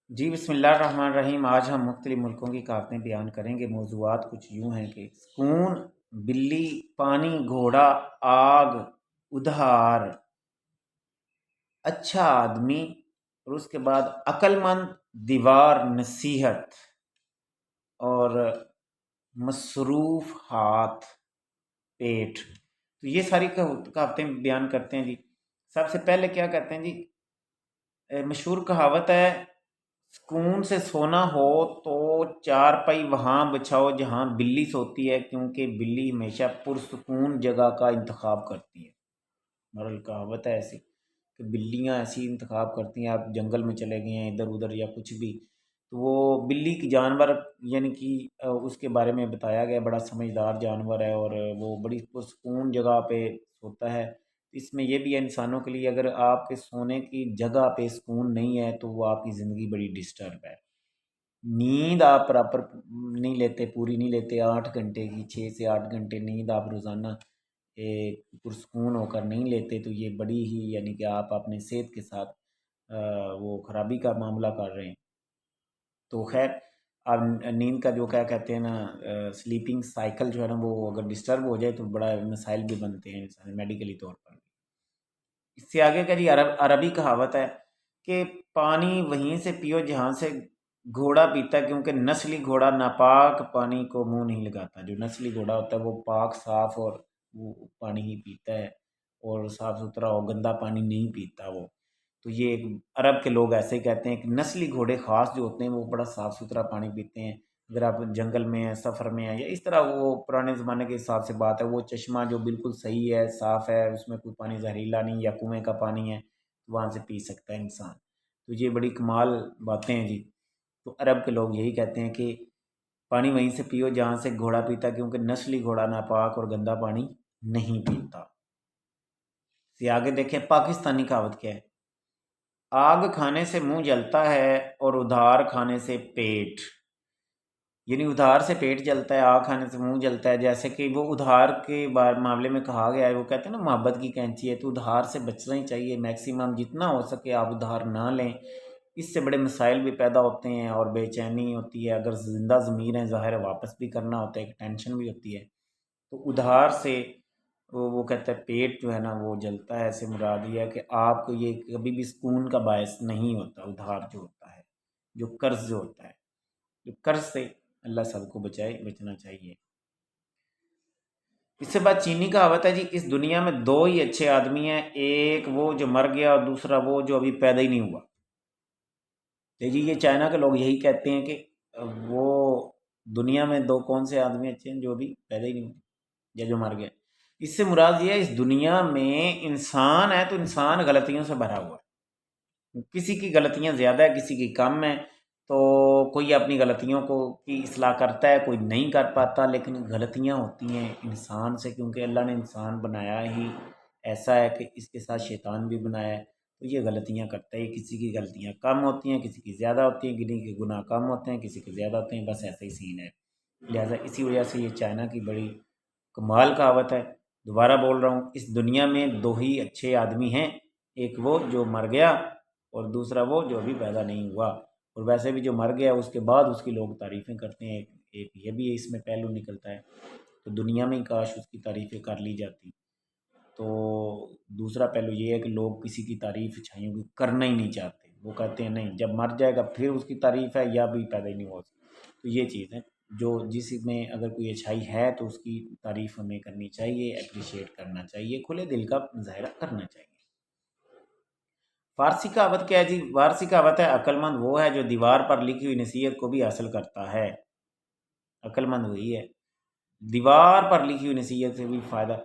جی بسم اللہ الرحمن الرحیم۔ آج ہم مختلف ملکوں کی کہاوتیں بیان کریں گے۔ موضوعات کچھ یوں ہیں کہ سکون، بلی، پانی، گھوڑا، آگ، ادھار، اچھا آدمی، اور اس کے بعد عقل مند، دیوار، نصیحت، اور مصروف ہاتھ، پیٹ۔ تو یہ ساری کہاوتیں بیان کرتے ہیں جی۔ سب سے پہلے کیا کہتے ہیں جی، مشہور کہاوت ہے، سکون سے سونا ہو تو چار پائی وہاں بچھاؤ جہاں بلی سوتی ہے، کیونکہ بلی ہمیشہ پرسکون جگہ کا انتخاب کرتی ہے۔ مورل کہاوت ہے ایسی کہ بلیاں ایسی انتخاب کرتی ہیں، آپ جنگل میں چلے گئے ہیں ادھر ادھر یا کچھ بھی، تو وہ بلی کی جانور، یعنی کہ اس کے بارے میں بتایا گیا، بڑا سمجھدار جانور ہے اور وہ بڑی پرسکون جگہ پہ سوتا ہے۔ اس میں یہ بھی ہے انسانوں کے لیے، اگر آپ کے سونے کی جگہ پہ سکون نہیں ہے تو وہ آپ کی زندگی بڑی ڈسٹرب ہے۔ نیند آپ پراپر نہیں لیتے، پوری نہیں لیتے، 8 گھنٹے کی، 6 سے 8 گھنٹے نیند آپ روزانہ پرسکون ہو کر نہیں لیتے، تو یہ بڑی ہی، یعنی کہ آپ اپنے صحت کے ساتھ وہ خرابی کا معاملہ کر رہے ہیں۔ تو خیر، آپ نیند کا جو کیا کہتے ہیں نا، سلیپنگ سائیکل جو ہے نا، وہ اگر ڈسٹرب ہو جائے تو بڑا مسائل بھی بنتے ہیں میڈیکلی طور پر۔ اس سے آگے کا جی، عربی کہاوت ہے کہ پانی وہیں سے پیو جہاں سے گھوڑا پیتا ہے، کیونکہ نسلی گھوڑا ناپاک پانی کو منہ نہیں لگاتا۔ جو نسلی گھوڑا ہوتا ہے وہ پاک صاف اور وہ پانی ہی پیتا ہے، اور صاف ستھرا اور گندا پانی نہیں پیتا وہ۔ تو یہ ایک عرب کے لوگ ایسے ہی کہتے ہیں کہ نسلی گھوڑے خاص جو ہوتے ہیں وہ بڑا صاف ستھرا پانی پیتے ہیں۔ اگر آپ جنگل میں ہیں، سفر میں ہیں، یا اس طرح، وہ پرانے زمانے کے حساب سے بات ہے، وہ چشمہ جو بالکل صحیح ہے، صاف ہے، اس میں کوئی پانی زہریلا نہیں، یا کنویں کا پانی ہے، وہاں سے پی سکتا ہے انسان۔ تو یہ بڑی کمال باتیں ہیں جی۔ تو عرب کے لوگ یہی کہتے ہیں کہ پانی وہیں سے پیو جہاں سے گھوڑا پیتا، کیونکہ نسلی گھوڑا ناپاک اور گندا پانی نہیں پیتا۔ یہ آگے دیکھیں، پاکستانی کہاوت کیا ہے، آگ کھانے سے منہ جلتا ہے اور ادھار کھانے سے پیٹ۔ یعنی ادھار سے پیٹ جلتا ہے، آگ کھانے سے منہ جلتا ہے۔ جیسے کہ وہ ادھار کے معاملے میں کہا گیا ہے، وہ کہتے ہیں نا محبت کی کینچی ہے، تو ادھار سے بچنا ہی چاہیے میکسیمم، جتنا ہو سکے آپ ادھار نہ لیں۔ اس سے بڑے مسائل بھی پیدا ہوتے ہیں اور بے چینی ہوتی ہے، اگر زندہ ضمیر ہیں ظاہر ہے واپس بھی کرنا ہوتا ہے، ایک ٹینشن بھی ہوتی ہے۔ تو ادھار سے وہ کہتا ہے پیٹ جو ہے نا وہ جلتا ہے، ایسے مراد یہ ہے کہ آپ کو یہ کبھی بھی سکون کا باعث نہیں ہوتا ادھار جو ہوتا ہے، جو قرض جو ہوتا ہے، جو قرض سے اللہ سب کو بچائے، بچنا چاہیے۔ اس سے بعد چینی کہاوت ہے جی، اس دنیا میں دو ہی اچھے آدمی ہیں، ایک وہ جو مر گیا اور دوسرا وہ جو ابھی پیدا ہی نہیں ہوا۔ جی، یہ چائنا کے لوگ یہی کہتے ہیں کہ وہ دنیا میں دو کون سے آدمی اچھے ہیں، جو ابھی پیدا ہی نہیں ہوئے یا جو مر گئے۔ اس سے مراد یہ ہے، اس دنیا میں انسان ہے تو انسان غلطیوں سے بھرا ہوا ہے، کسی کی غلطیاں زیادہ ہے، کسی کی کم ہے، تو کوئی اپنی غلطیوں کو کی اصلاح کرتا ہے، کوئی نہیں کر پاتا، لیکن غلطیاں ہوتی ہیں انسان سے، کیونکہ اللہ نے انسان بنایا ہی ایسا ہے کہ اس کے ساتھ شیطان بھی بنایا ہے، تو یہ غلطیاں کرتا ہے۔ کسی کی غلطیاں کم ہوتی ہیں، کسی کی زیادہ ہوتی ہیں، کسی کے گناہ کم ہوتے ہیں، کسی کے زیادہ ہوتے ہیں، بس ایسا ہی سین ہے۔ لہٰذا اسی وجہ سے یہ چائنا کی بڑی کمال کہاوت ہے۔ دوبارہ بول رہا ہوں، اس دنیا میں دو ہی اچھے آدمی ہیں، ایک وہ جو مر گیا اور دوسرا وہ جو ابھی پیدا نہیں ہوا۔ اور ویسے بھی جو مر گیا اس کے بعد اس کی لوگ تعریفیں کرتے ہیں، ایک یہ بھی اس میں پہلو نکلتا ہے، تو دنیا میں ہی کاش اس کی تعریفیں کر لی جاتی۔ تو دوسرا پہلو یہ ہے کہ لوگ کسی کی تعریف اچھائیوں کی کرنا ہی نہیں چاہتے، وہ کہتے ہیں نہیں، جب مر جائے گا پھر اس کی تعریف ہے، یا بھی پیدا ہی نہیں ہو سکتا۔ تو یہ چیز ہے، جو جس میں اگر کوئی اچھائی ہے تو اس کی تعریف ہمیں کرنی چاہیے، اپریشیٹ کرنا چاہیے، کھلے دل کا مظاہرہ کرنا چاہیے۔ فارسی کہاوت کیا ہے جی؟ فارسی کہاوت ہے، عقل مند وہ ہے جو دیوار پر لکھی ہوئی نصیحت کو بھی حاصل کرتا ہے۔ عقل مند وہی ہے، دیوار پر لکھی ہوئی نصیحت سے بھی فائدہ،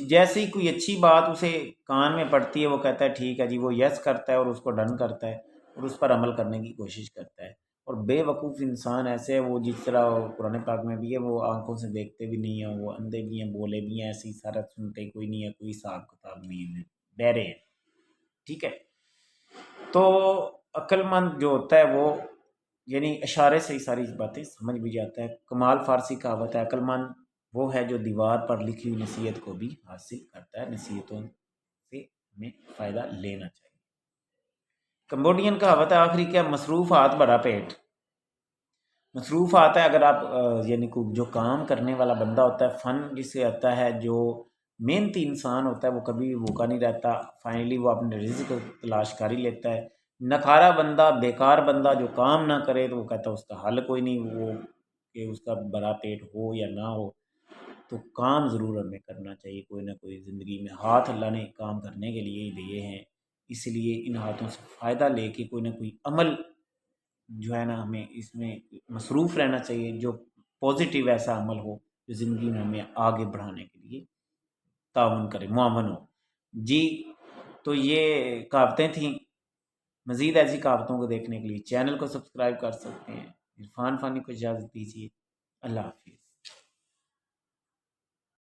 جیسے ہی کوئی اچھی بات اسے کان میں پڑتی ہے وہ کہتا ہے ٹھیک ہے جی، وہ یس کرتا ہے اور اس کو ڈن کرتا ہے اور اس پر عمل کرنے کی کوشش کرتا ہے۔ اور بے وقوف انسان ایسے ہے، وہ جس طرح قرآن پاک میں بھی ہے، وہ آنکھوں سے دیکھتے بھی نہیں ہیں، وہ اندھے بھی ہیں، بولے بھی ہیں، ایسی سارا سنتے کوئی نہیں ہے، کوئی حساب کتاب نہیں ہے، بہرے ہیں۔ ٹھیک ہے، تو عقل مند جو ہوتا ہے وہ یعنی اشارے سے ہی ساری باتیں سمجھ بھی جاتا ہے۔ کمال فارسی کہاوت ہے، عقل مند وہ ہے جو دیوار پر لکھی ہوئی نصیحت کو بھی حاصل کرتا ہے، نصیحتوں سے ہمیں فائدہ لینا چاہیے۔ کمبوڈین کہاوت ہے آخری کیا، مصروف ہاتھ بڑا پیٹ۔ مصروف ہاتھ ہے اگر آپ یعنی جو کام کرنے والا بندہ ہوتا ہے، فن جسے آتا ہے، جو محنتی انسان ہوتا ہے وہ کبھی بھی بھوکا نہیں رہتا، فائنلی وہ اپنے رزق کو تلاش کر ہی لیتا ہے۔ نکھارا بندہ، بیکار بندہ جو کام نہ کرے تو وہ کہتا ہے اس کا حل کوئی نہیں، وہ کہ اس کا بڑا پیٹ ہو یا نہ ہو۔ تو کام ضرور ہمیں کرنا چاہیے، کوئی نہ کوئی زندگی میں ہاتھ اللہ نے کام کرنے کے لیے ہی دیے ہیں، اس لیے ان ہاتھوں سے فائدہ لے کے کوئی نہ کوئی عمل جو ہے نا ہمیں اس میں مصروف رہنا چاہیے، جو پازیٹیو ایسا عمل ہو جو زندگی میں ہمیں آگے بڑھانے کے لیے تعاون کرے، معاون ہو۔ جی تو یہ کہاوتیں تھیں، مزید ایسی کہاوتوں کو دیکھنے کے لیے چینل کو سبسکرائب کر سکتے ہیں۔ عرفان فانی کو اجازت دیجیے، اللہ حافظ۔